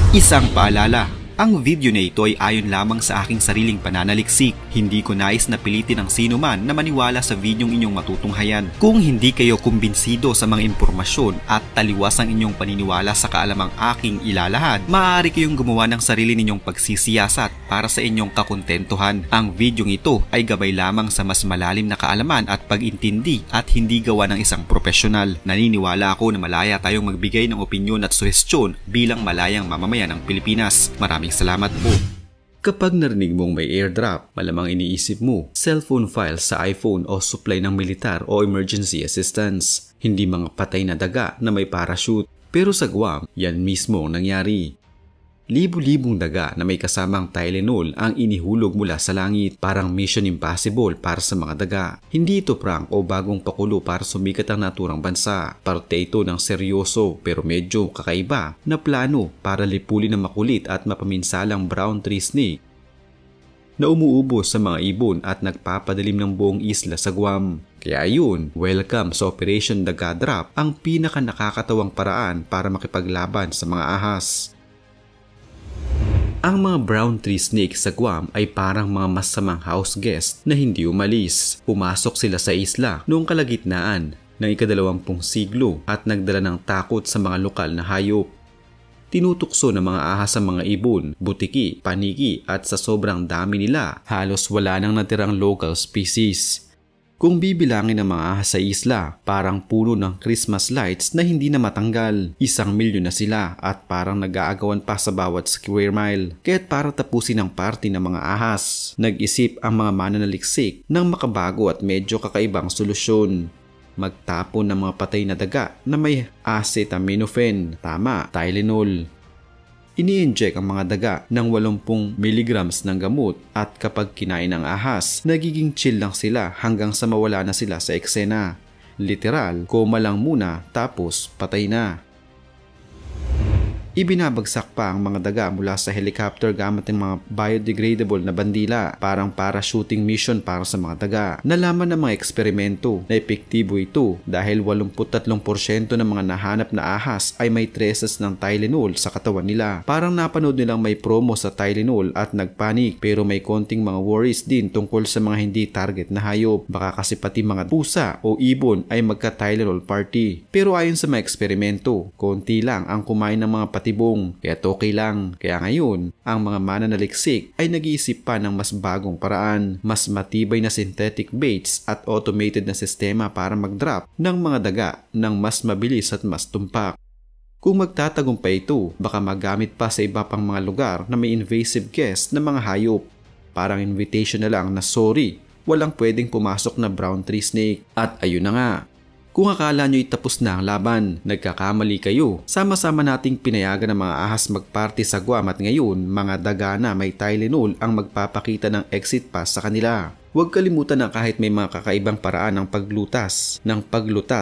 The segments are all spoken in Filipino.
Isang paalala, ang video na ito ay ayon lamang sa aking sariling pananaliksik. Hindi ko nais na pilitin ang sino man na maniwala sa videong inyong matutunghayan. Kung hindi kayo kumbinsido sa mga impormasyon at taliwas ang inyong paniniwala sa kaalamang aking ilalahad, maaari kayong gumawa ng sarili ninyong pagsisiyasat para sa inyong kakontentuhan. Ang videong ito ay gabay lamang sa mas malalim na kaalaman at pag-intindi at hindi gawa ng isang profesional. Naniniwala ako na malaya tayong magbigay ng opinyon at suhestyon bilang malayang mamamayan ng Pilipinas. Maraming salamat po. Kapag narinig mong may airdrop, malamang iniisip mo, cellphone file sa iPhone o supply ng militar o emergency assistance. Hindi mga patay na daga na may parachute. Pero sa Guam, yan mismo ang nangyari. Libu-libong daga na may kasamang Tylenol ang inihulog mula sa langit, parang Mission Impossible para sa mga daga. Hindi ito prank o bagong pakulo para sumikat ang naturang bansa. Parte ito ng seryoso pero medyo kakaiba na plano para lipulin ng makulit at mapaminsalang brown tree snake na umuubos sa mga ibon at nagpapadilim ng buong isla sa Guam. Kaya yun, welcome sa Operation Daga Drop, ang pinaka nakakatawang paraan para makipaglaban sa mga ahas. Ang mga brown tree snake sa Guam ay parang mga masamang house guest na hindi umalis. Pumasok sila sa isla noong kalagitnaan ng ika-20 siglo at nagdala ng takot sa mga lokal na hayop. Tinutukso ng mga ahas ang mga ibon, butiki, paniki at sa sobrang dami nila, halos wala nang natirang local species. Kung bibilangin ng mga ahas sa isla, parang puno ng Christmas lights na hindi na matanggal. 1,000,000 na sila at parang nag-aagawan pa sa bawat square mile. Kaya't para tapusin ang party ng mga ahas, nag-isip ang mga mananaliksik ng makabago at medyo kakaibang solusyon. Magtapon ng mga patay na daga na may acetaminophen, tama, Tylenol. Ini-inject ang mga daga ng 80 mg ng gamot at kapag kinain ng ahas, nagiging chill lang sila hanggang sa mawala na sila sa eksena. Literal, koma lang muna tapos patay na. Ibinabagsak pa ang mga daga mula sa helicopter gamit ng mga biodegradable na bandila, parang parachuting mission para sa mga daga. Nalaman ng mga eksperimento na epektibo ito dahil 83% ng mga nahanap na ahas ay may traces ng Tylenol sa katawan nila. Parang napanood nilang may promo sa Tylenol at nagpanik, pero may konting mga worries din tungkol sa mga hindi target na hayop. Baka kasi pati mga pusa o ibon ay magka-Tylenol party. Pero ayon sa mga eksperimento, konti lang ang kumain ng mga patibong, kaya okay lang. Kaya ngayon, ang mga mananaliksik ay nag-iisip pa ng mas bagong paraan, mas matibay na synthetic baits at automated na sistema para mag-drop ng mga daga ng mas mabilis at mas tumpak. Kung magtatagumpay ito, baka magamit pa sa iba pang mga lugar na may invasive guest na mga hayop. Parang invitation na lang na sorry, walang pwedeng pumasok na brown tree snake. At ayun na nga. Kung akala nyo'y tapos na ang laban, nagkakamali kayo. Sama-sama nating pinayagan ng mga ahas magparty sa Guam at ngayon, mga daga na may Tylenol ang magpapakita ng exit pass sa kanila. Huwag kalimutan na kahit may mga kakaibang paraan ng paglutas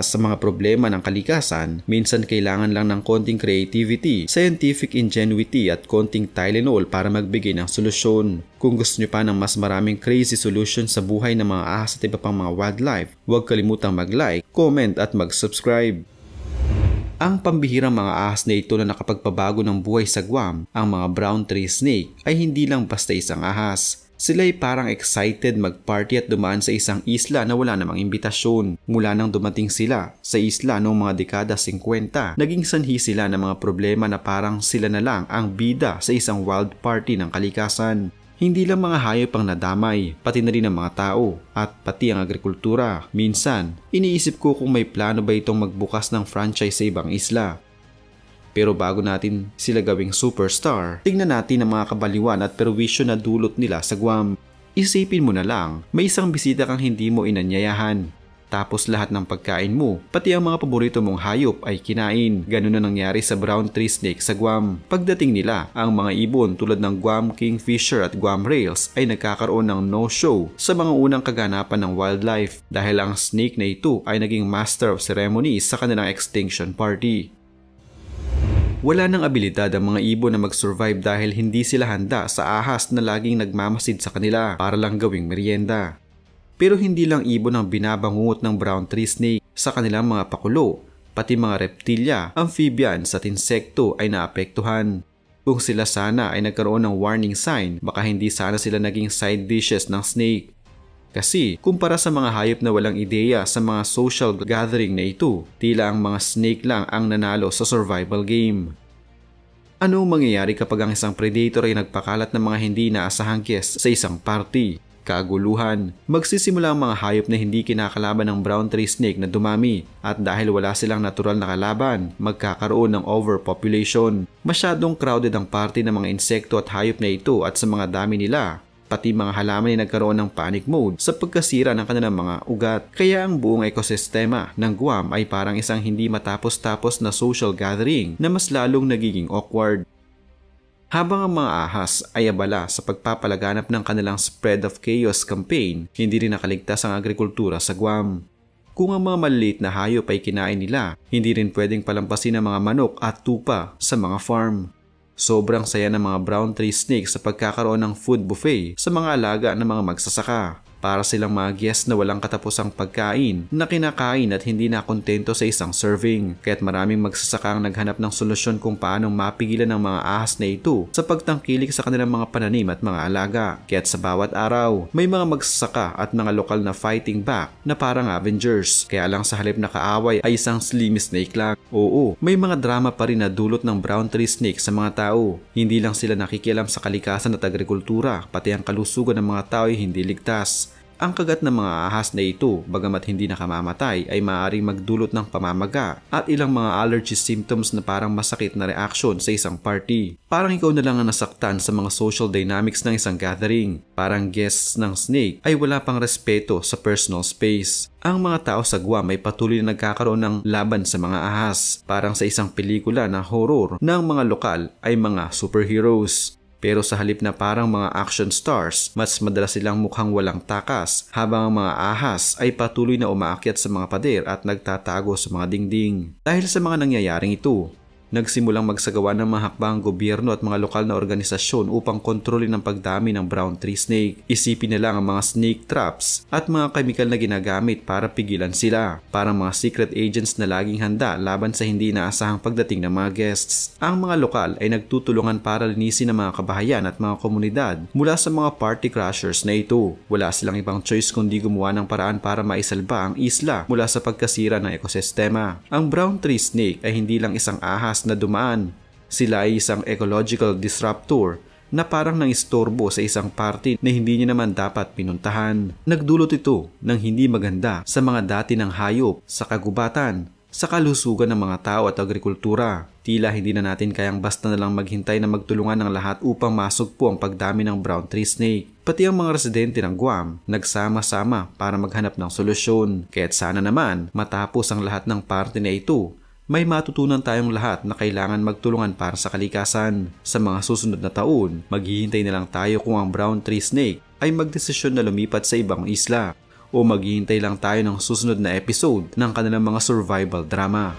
sa mga problema ng kalikasan, minsan kailangan lang ng konting creativity, scientific ingenuity at konting Tylenol para magbigay ng solusyon. Kung gusto nyo pa ng mas maraming crazy solution sa buhay ng mga ahas at iba pang mga wildlife, huwag kalimutang mag-like, comment at mag-subscribe. Ang pambihirang mga ahas na ito na nakapagpabago ng buhay sa Guam, ang mga brown tree snake, ay hindi lang basta isang ahas. Sila ay parang excited mag-party at dumaan sa isang isla na wala namang imbitasyon. Mula nang dumating sila sa isla noong mga dekada 50, naging sanhi sila ng mga problema na parang sila na lang ang bida sa isang wild party ng kalikasan. Hindi lang mga hayop ang nadamay, pati na rin ang mga tao at pati ang agrikultura. Minsan, iniisip ko kung may plano ba itong magbukas ng franchise sa ibang isla. Pero bago natin sila gawing superstar, tingnan natin ang mga kabaliwan at perwisyo na dulot nila sa Guam. Isipin mo na lang, may isang bisita kang hindi mo inanyayahan. Tapos lahat ng pagkain mo, pati ang mga paborito mong hayop ay kinain. Ganun na nangyari sa brown tree snake sa Guam. Pagdating nila, ang mga ibon tulad ng Guam kingfisher at Guam rails ay nagkakaroon ng no-show sa mga unang kaganapan ng wildlife dahil ang snake na ito ay naging master of ceremonies sa kanilang extinction party. Wala nang abilidad ang mga ibon na mag-survive dahil hindi sila handa sa ahas na laging nagmamasid sa kanila para lang gawing merienda. Pero hindi lang ibon ang binabangungot ng brown tree snake. Sa kanilang mga pakulo, pati mga reptilya, amphibians at insekto ay naapektuhan. Kung sila sana ay nagkaroon ng warning sign, baka hindi sana sila naging side dishes ng snake. Kasi kumpara sa mga hayop na walang ideya sa mga social gathering na ito, tila ang mga snake lang ang nanalo sa survival game. Anong mangyayari kapag ang isang predator ay nagpakalat ng mga hindi naasahang guest sa isang party? Kaguluhan. Magsisimula ang mga hayop na hindi kinakalaban ng brown tree snake na dumami at dahil wala silang natural na kalaban, magkakaroon ng overpopulation. Masyadong crowded ang party ng mga insekto at hayop na ito at sa mga dami nila, pati mga halaman ay nagkaroon ng panic mode sa pagkasira ng kanilang mga ugat. Kaya ang buong ekosistema ng Guam ay parang isang hindi matapos-tapos na social gathering na mas lalong nagiging awkward. Habang ang mga ahas ay abala sa pagpapalaganap ng kanilang Spread of Chaos campaign, hindi rin nakaligtas ang agrikultura sa Guam. Kung ang mga maliliit na hayop ay kinain nila, hindi rin pwedeng palampasin ang mga manok at tupa sa mga farm. Sobrang saya ng mga brown tree snake sa pagkakaroon ng food buffet sa mga alaga ng mga magsasaka. Para silang mga guest na walang katapusang pagkain na kinakain at hindi na kontento sa isang serving. Kaya't maraming magsasaka ang naghanap ng solusyon kung paanong mapigilan ng mga ahas na ito sa pagtangkilik sa kanilang mga pananim at mga alaga. Kaya't sa bawat araw, may mga magsasaka at mga lokal na fighting back na parang Avengers. Kaya lang sa halip na kaaway ay isang slimy snake lang. Oo, may mga drama pa rin na dulot ng brown tree snake sa mga tao. Hindi lang sila nakikialam sa kalikasan at agrikultura, pati ang kalusugan ng mga tao ay hindi ligtas. Ang kagat ng mga ahas na ito, bagamat hindi nakamamatay, ay maaaring magdulot ng pamamaga at ilang mga allergy symptoms na parang masakit na reaksyon sa isang party. Parang ikaw na lang ang nasaktan sa mga social dynamics ng isang gathering. Parang guests ng snake ay wala pang respeto sa personal space. Ang mga tao sa Guam ay patuloy na nagkakaroon ng laban sa mga ahas. Parang sa isang pelikula na horror ng mga lokal ay mga superheroes. Pero sa halip na parang mga action stars, mas madalas silang mukhang walang takas habang ang mga ahas ay patuloy na umaakyat sa mga pader at nagtatago sa mga dingding. Dahil sa mga nangyayaring ito, nagsimulang magsagawa ng mga hakbang gobyerno at mga lokal na organisasyon upang kontrolin ang pagdami ng brown tree snake. Isipin na lang ang mga snake traps at mga kemikal na ginagamit para pigilan sila. Parang mga secret agents na laging handa laban sa hindi inaasahang pagdating ng mga guests. Ang mga lokal ay nagtutulungan para linisin ang mga kabahayan at mga komunidad mula sa mga party crashers na ito. Wala silang ibang choice kundi gumawa ng paraan para maisalba ang isla mula sa pagkasira ng ekosistema. Ang brown tree snake ay hindi lang isang ahas na dumaan. Sila ay isang ecological disruptor na parang nangistorbo sa isang party na hindi niya naman dapat pinuntahan. Nagdulot ito ng hindi maganda sa mga dati ng hayop, sa kagubatan, sa kalusugan ng mga tao at agrikultura. Tila hindi na natin kayang basta na lang maghintay na magtulungan ng lahat upang masugpo ang pagdami ng brown tree snake. Pati ang mga residente ng Guam nagsama-sama para maghanap ng solusyon. Kaya't sana naman matapos ang lahat ng party na ito, may matutunan tayong lahat na kailangan magtulungan para sa kalikasan. Sa mga susunod na taon, maghihintay na lang tayo kung ang brown tree snake ay magdesisyon na lumipat sa ibang isla o maghihintay lang tayo ng susunod na episode ng kanilang mga survival drama.